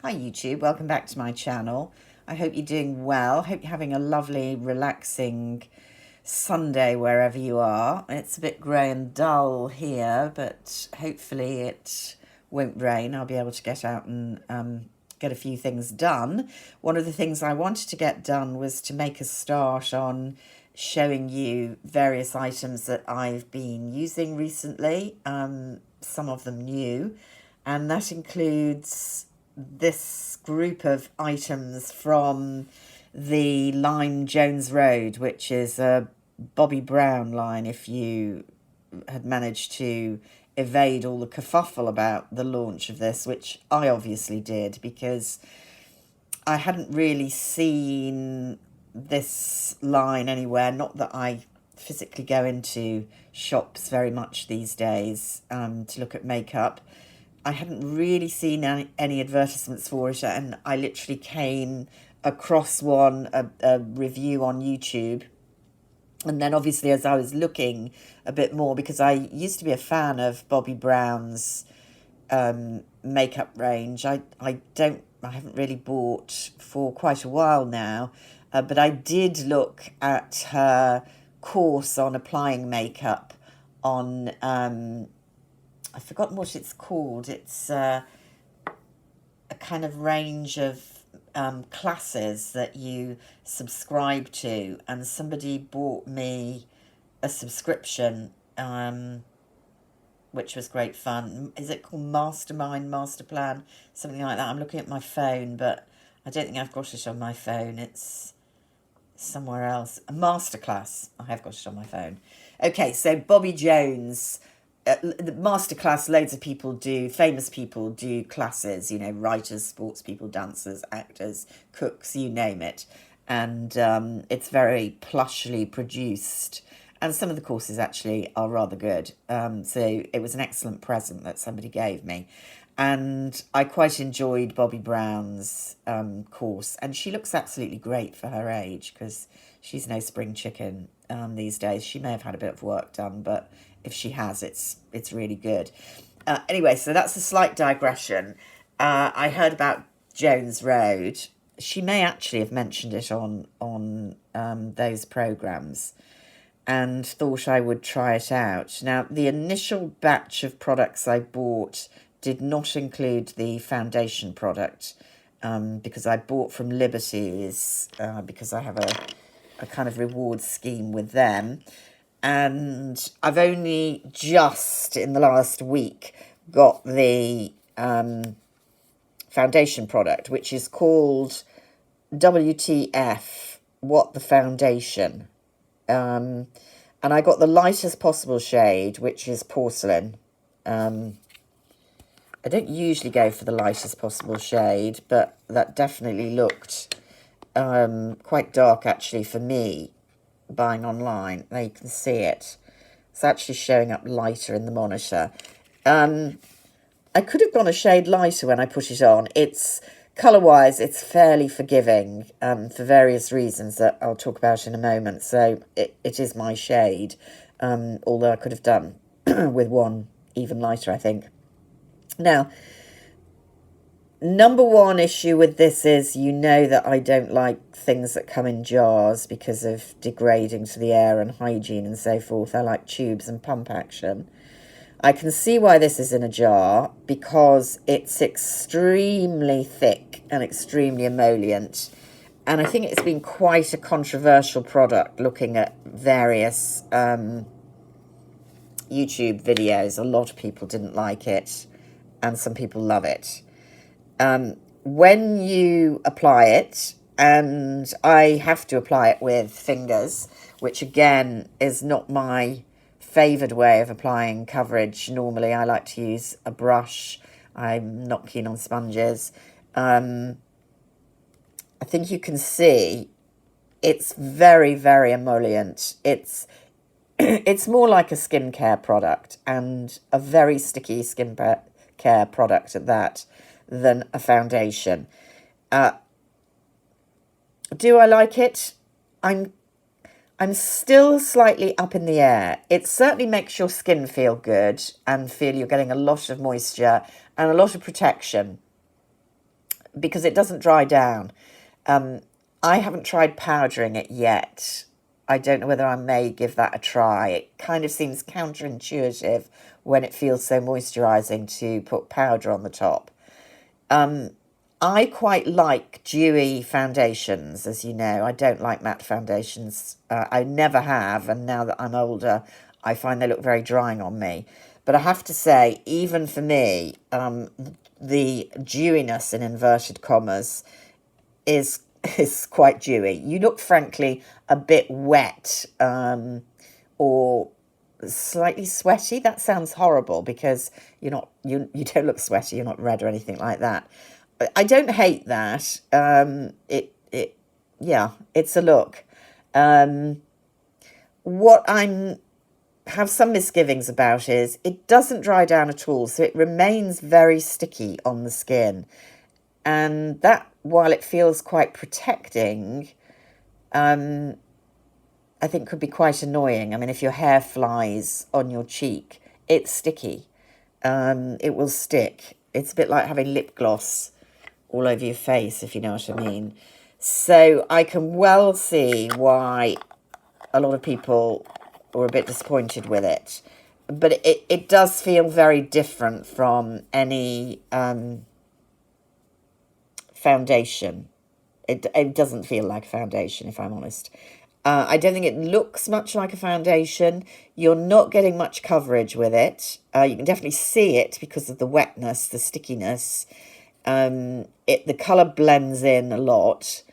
Hi YouTube, welcome back to my channel. I hope you're doing well. Hope you're having a lovely, relaxing Sunday wherever you are. It's a bit grey and dull here, but hopefully it won't rain. I'll be able to get out and get a few things done. One of the things I wanted to get done was to make a start on showing you various items that I've been using recently, some of them new, and that includes this group of items from the line Jones Road, which is a Bobbi Brown line, if you had managed to evade all the kerfuffle about the launch of this, which I obviously did because I hadn't really seen this line anywhere. Not that I physically go into shops very much these days to look at makeup. I hadn't really seen any advertisements for it, and I literally came across a review on YouTube. And then obviously as I was looking a bit more, because I used to be a fan of Bobbi Brown's makeup range. I haven't really bought for quite a while now, but I did look at her course on applying makeup on, I've forgotten what it's called. It's a kind of range of classes that you subscribe to, and somebody bought me a subscription, which was great fun. Is it called Mastermind, Master Plan, something like that? I'm looking at my phone, but I don't think I've got it on my phone. It's somewhere else. A masterclass. I have got it on my phone. Okay, so Bobbi Jones, the masterclass. Loads of people do. Famous people do classes. You know, writers, sports people, dancers, actors, cooks, you name it. And it's very plushly produced. And some of the courses actually are rather good. So it was an excellent present that somebody gave me. And I quite enjoyed Bobbi Brown's course. And she looks absolutely great for her age, because she's no spring chicken these days. She may have had a bit of work done, but if she has, it's really good. Anyway, so that's a slight digression. I heard about Jones Road. She may actually have mentioned it on those programmes, and thought I would try it out. Now, the initial batch of products I bought did not include the foundation product, because I bought from Liberties, because I have a kind of reward scheme with them. And I've only just in the last week got the foundation product, which is called WTF, What the Foundation. And I got the lightest possible shade, which is porcelain. I don't usually go for the lightest possible shade, but that definitely looked quite dark actually for me buying online. There you can see it. It's actually showing up lighter in the monitor. I could have gone a shade lighter when I put it on. It's colour-wise, it's fairly forgiving for various reasons that I'll talk about in a moment. So it is my shade, although I could have done with one even lighter, I think. Now, number one issue with this is, you know that I don't like things that come in jars because of degrading to the air and hygiene and so forth. I like tubes and pump action. I can see why this is in a jar, because it's extremely thick and extremely emollient. And I think it's been quite a controversial product, looking at various YouTube videos. A lot of people didn't like it, and some people love it. When you apply it, and I have to apply it with fingers, which again is not my favoured way of applying coverage. Normally I like to use a brush. I'm not keen on sponges. I think you can see it's very, very emollient. It's more like a skincare product, and a very sticky skincare product at that, than a foundation. Do I like it? I'm still slightly up in the air. It certainly makes your skin feel good and feel you're getting a lot of moisture and a lot of protection. because it doesn't dry down. I haven't tried powdering it yet. I don't know whether I may give that a try. It kind of seems counterintuitive when it feels so moisturising to put powder on the top. I quite like dewy foundations, as you know. I don't like matte foundations. I never have, and now that I'm older, I find they look very drying on me. But I have to say, even for me, the dewiness in inverted commas is quite dewy. You look, frankly, a bit wet, or slightly sweaty. That sounds horrible because you're not, you don't look sweaty. You're not red or anything like that. I don't hate that. Yeah, it's a look. What I'm have some misgivings about is it doesn't dry down at all, so it remains very sticky on the skin, and that, while it feels quite protecting, I think could be quite annoying. I mean, if your hair flies on your cheek, it's sticky. It will stick. It's a bit like having lip gloss all over your face, if you know what I mean. So I can well see why a lot of people were a bit disappointed with it. But it does feel very different from any foundation. It doesn't feel like a foundation, if I'm honest. I don't think it looks much like a foundation. You're not getting much coverage with it. You can definitely see it because of the wetness, the stickiness. The colour blends in a lot,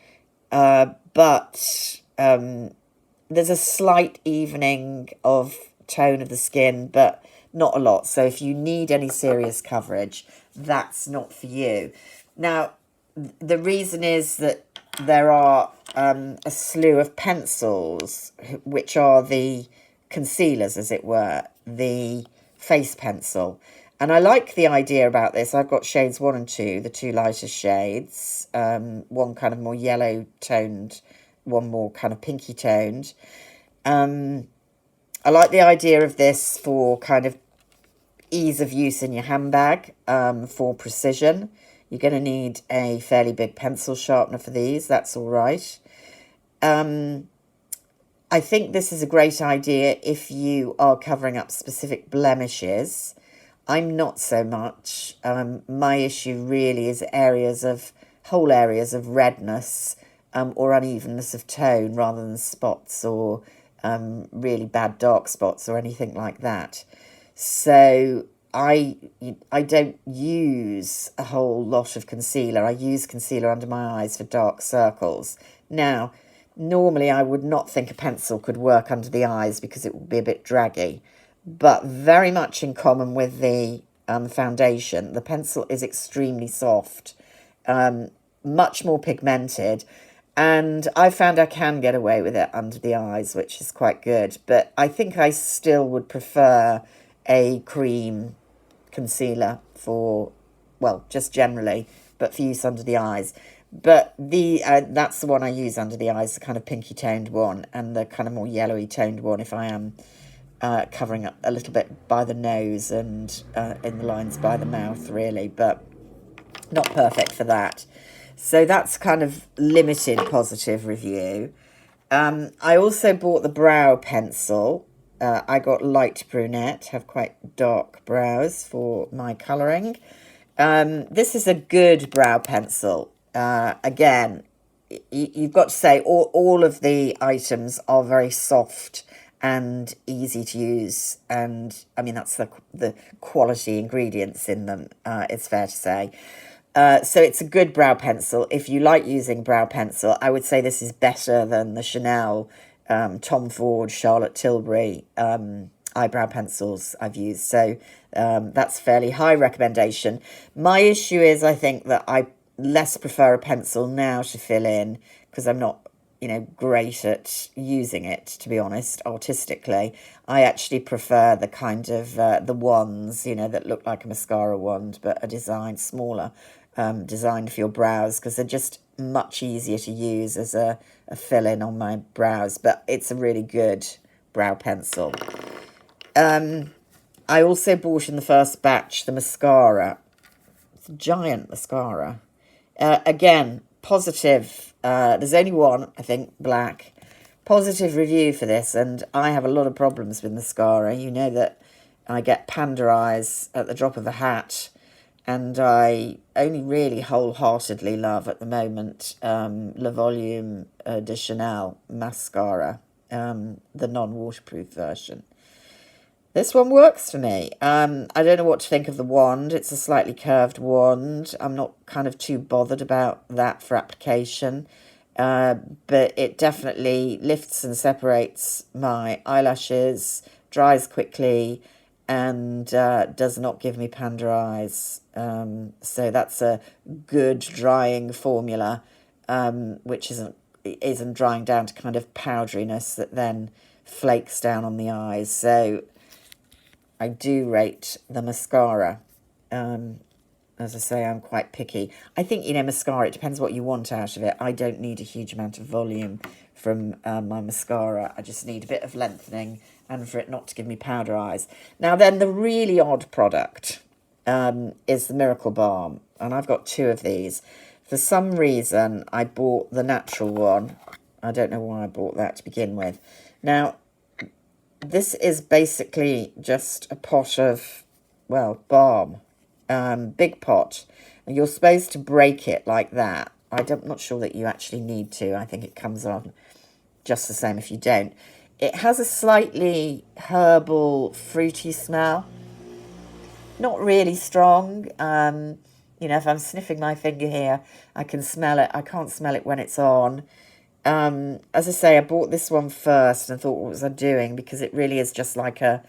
but there's a slight evening of tone of the skin, but not a lot. So if you need any serious coverage, that's not for you. Now, the reason is that there are a slew of pencils, which are the concealers, as it were, the face pencil. And I like the idea about this. I've got shades 1 and 2, the two lighter shades, one kind of more yellow toned, one more kind of pinky toned. I like the idea of this for kind of ease of use in your handbag, for precision. You're going to need a fairly big pencil sharpener for these. That's all right. I think this is a great idea if you are covering up specific blemishes. I'm not so much. My issue really is whole areas of redness, or unevenness of tone, rather than spots or really bad dark spots or anything like that. So I don't use a whole lot of concealer. I use concealer under my eyes for dark circles. Now, normally I would not think a pencil could work under the eyes because it would be a bit draggy, but very much in common with the foundation, the pencil is extremely soft, much more pigmented, and I found I can get away with it under the eyes, which is quite good. But I think I still would prefer a cream concealer for, well, just generally, but for use under the eyes. But that's the one I use under the eyes, the kind of pinky toned one, and the kind of more yellowy toned one if I am covering up a little bit by the nose and in the lines by the mouth, really, but not perfect for that. So that's kind of limited positive review. I also bought the brow pencil. I got light brunette, have quite dark brows for my colouring. This is a good brow pencil. Again, you've got to say all of the items are very soft and easy to use, and I mean that's the quality ingredients in them, it's fair to say. So it's a good brow pencil. If you like using brow pencil, I would say this is better than the Chanel, Tom Ford, Charlotte Tilbury eyebrow pencils I've used. So that's fairly high recommendation. My issue is I think that I less prefer a pencil now to fill in because I'm not, great at using it, to be honest, artistically. I actually prefer the kind of, the wands, that look like a mascara wand, but are designed smaller, designed for your brows, because they're just much easier to use as a fill-in on my brows. But it's a really good brow pencil. I also bought in the first batch the mascara. It's a giant mascara. Again, positive. There's only one, I think, black. Positive review for this, and I have a lot of problems with mascara. You know that I get panda eyes at the drop of a hat, and I only really wholeheartedly love at the moment Le Volume de Chanel mascara, the non-waterproof version. This one works for me. I don't know what to think of the wand. It's a slightly curved wand. I'm not kind of too bothered about that for application. But it definitely lifts and separates my eyelashes, dries quickly, and does not give me panda eyes. So that's a good drying formula, which isn't drying down to kind of powderiness that then flakes down on the eyes. So I do rate the mascara. As I say, I'm quite picky. I think, mascara, it depends what you want out of it. I don't need a huge amount of volume from my mascara. I just need a bit of lengthening and for it not to give me powder eyes. Now then, the really odd product is the Miracle Balm. And I've got 2 of these. For some reason, I bought the natural one. I don't know why I bought that to begin with. Now, this is basically just a pot of, well, balm. Big pot, and you're supposed to break it like that. I'm not sure that you actually need to. I think it comes on just the same if you don't. It has a slightly herbal, fruity smell. Not really strong. If I'm sniffing my finger here, I can smell it. I can't smell it when it's on. As I say, I bought this one first and thought, what was I doing? Because it really is just like a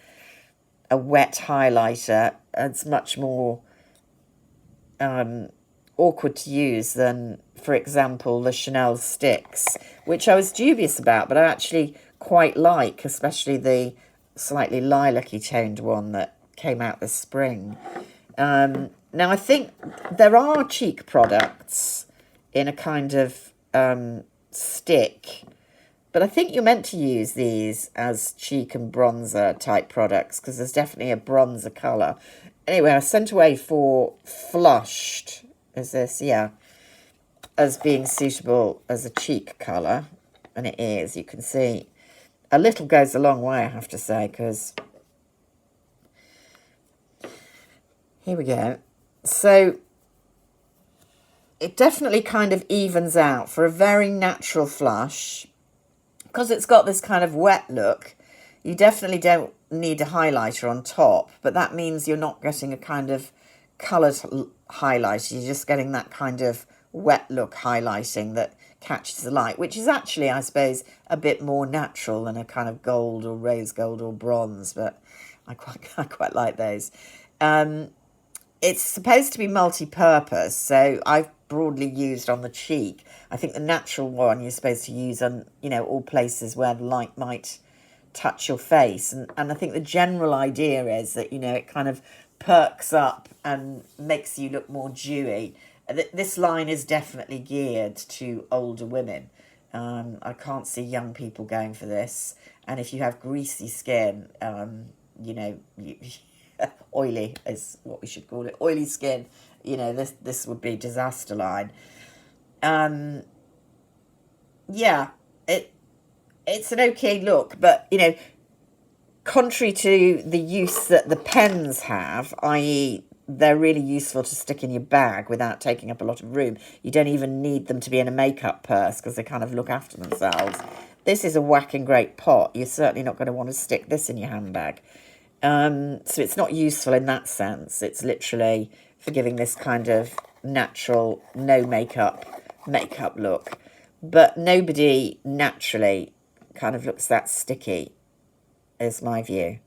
wet highlighter. It's much more awkward to use than, for example, the Chanel sticks, which I was dubious about, but I actually quite like, especially the slightly lilac-y toned one that came out this spring. Now, I think there are cheek products in a kind of stick, but I think you're meant to use these as cheek and bronzer type products because there's definitely a bronzer colour. Anyway, I sent away for Flushed, is this, yeah, as being suitable as a cheek colour. And it is, you can see. A little goes a long way, I have to say, because... Here we go. So, it definitely kind of evens out for a very natural flush. Because it's got this kind of wet look, you definitely don't need a highlighter on top, but that means you're not getting a kind of coloured highlighter. You're just getting that kind of wet look highlighting that catches the light, which is actually, I suppose, a bit more natural than a kind of gold or rose gold or bronze, but I quite like those. It's supposed to be multi-purpose, so I've broadly used on the cheek. I think the natural one you're supposed to use on, all places where the light might touch your face. And I think the general idea is that, it kind of perks up and makes you look more dewy. This line is definitely geared to older women. I can't see young people going for this. And if you have greasy skin, oily is what we should call it, oily skin, this would be disaster line. Yeah, it's an okay look, but, contrary to the use that the pens have, i.e. they're really useful to stick in your bag without taking up a lot of room. You don't even need them to be in a makeup purse because they kind of look after themselves. This is a whacking great pot. You're certainly not going to want to stick this in your handbag. So it's not useful in that sense. It's literally for giving this kind of natural, no makeup look. But nobody naturally kind of looks that sticky, is my view.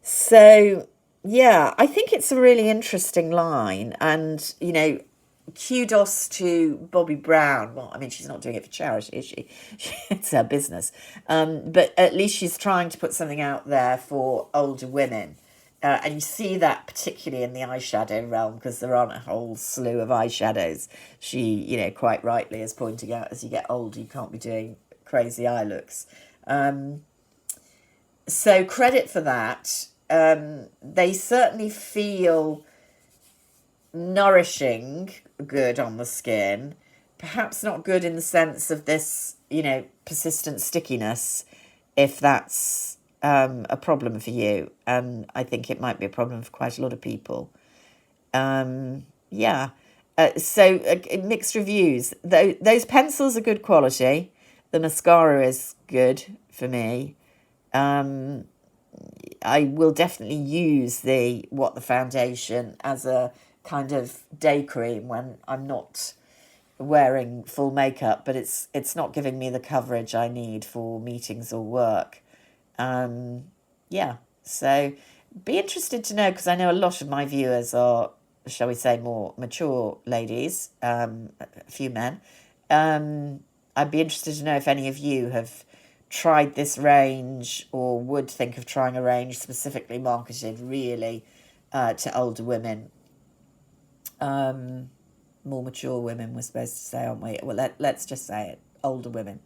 So, yeah, I think it's a really interesting line. And, kudos to Bobbi Brown. Well, I mean, she's not doing it for charity, is she? It's her business. But at least she's trying to put something out there for older women. And you see that particularly in the eyeshadow realm because there aren't a whole slew of eyeshadows. She, quite rightly is pointing out as you get older, you can't be doing crazy eye looks. So credit for that. They certainly feel nourishing good on the skin, perhaps not good in the sense of this, persistent stickiness, if that's a problem for you. And I think it might be a problem for quite a lot of people. Yeah. So mixed reviews. Those pencils are good quality. The mascara is good for me. I will definitely use the foundation as a kind of day cream when I'm not wearing full makeup, but it's not giving me the coverage I need for meetings or work. Yeah, so be interested to know, because I know a lot of my viewers are, shall we say, more mature ladies, a few men. I'd be interested to know if any of you have tried this range or would think of trying a range specifically marketed really to older women. More mature women, we're supposed to say, aren't we? Well, let's just say it, older women.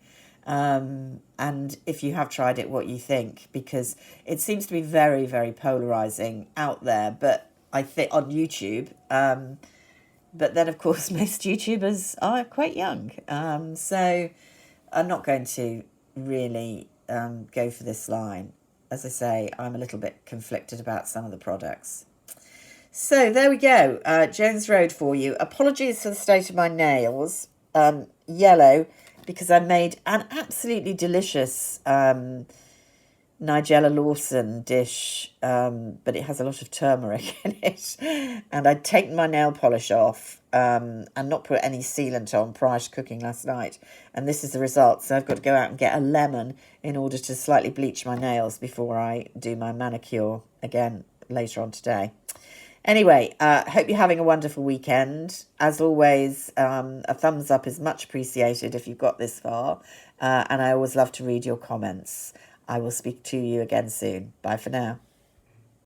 And if you have tried it, what you think, because it seems to be very, very polarizing out there, but I think on YouTube. But then, of course, most YouTubers are quite young. So I'm not going to really go for this line. As I say, I'm a little bit conflicted about some of the products. So there we go, Jones Road for you. Apologies for the state of my nails. Yellow, because I made an absolutely delicious Nigella Lawson dish, but it has a lot of turmeric in it. And I'd taken my nail polish off and not put any sealant on prior to cooking last night. And this is the result. So I've got to go out and get a lemon in order to slightly bleach my nails before I do my manicure again later on today. Anyway, hope you're having a wonderful weekend. As always, a thumbs up is much appreciated if you've got this far. And I always love to read your comments. I will speak to you again soon. Bye for now.